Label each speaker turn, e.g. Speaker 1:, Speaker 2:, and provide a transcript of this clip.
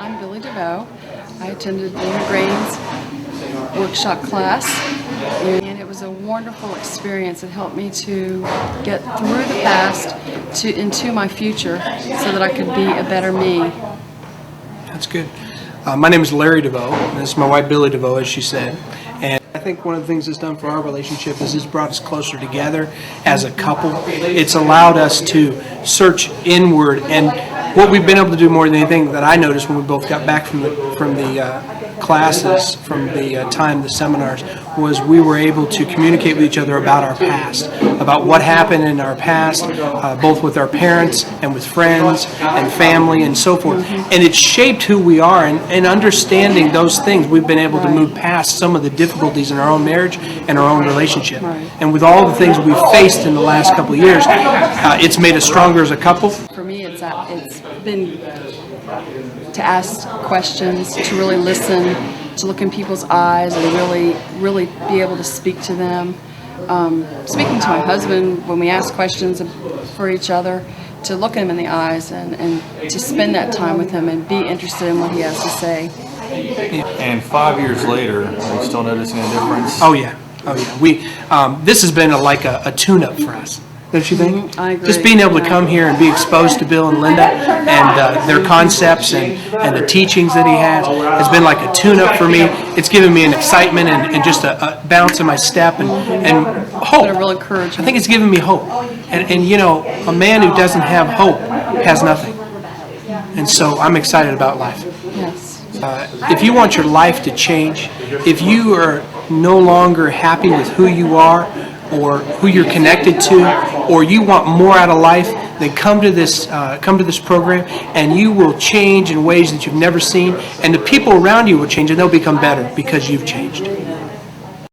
Speaker 1: I'm Billie DeVooght. I attended the McGrane's workshop class, and it was a wonderful experience. It helped me to get through the past into my future so that I could be a better me.
Speaker 2: That's good. My name is Larry DeVooght, and this is my wife Billie DeVooght, as she said. And I think one of the things it's done for our relationship is it's brought us closer together as a couple. It's allowed us to search inward, and what we've been able to do more than anything that I noticed when we both got back from the classes, from the seminars, was we were able to communicate with each other about our past, about what happened in our past, both with our parents and with friends and family and so forth. And it shaped who we are, and understanding those things, we've been able to move past some of the difficulties in our own marriage and our own relationship. And with all the things we've faced in the last couple of years, it's made us stronger as a couple.
Speaker 1: For me, it's been to ask questions, to really listen, to look in people's eyes and really be able to speak to them. Speaking to my husband when we ask questions for each other, to look him in the eyes and to spend that time with him and be interested in what he has to say.
Speaker 3: And 5 years later, are you still noticing a difference?
Speaker 2: Oh yeah. We this has been like a tune-up for us. Don't you think?
Speaker 1: I agree.
Speaker 2: Just being able to come here and be exposed to Bill and Linda and their concepts and the teachings that he has been like a tune-up for me. It's given me an excitement and just a bounce in my step and hope.
Speaker 1: But a real encouragement.
Speaker 2: I think it's given me hope. And you know, a man who doesn't have hope has nothing. And so I'm excited about life.
Speaker 1: Yes.
Speaker 2: If you want your life to change, if you are no longer happy with who you are or who you're connected to, or you want more out of life, then come to this program, and you will change in ways that you've never seen, and the people around you will change, and they'll become better because you've changed.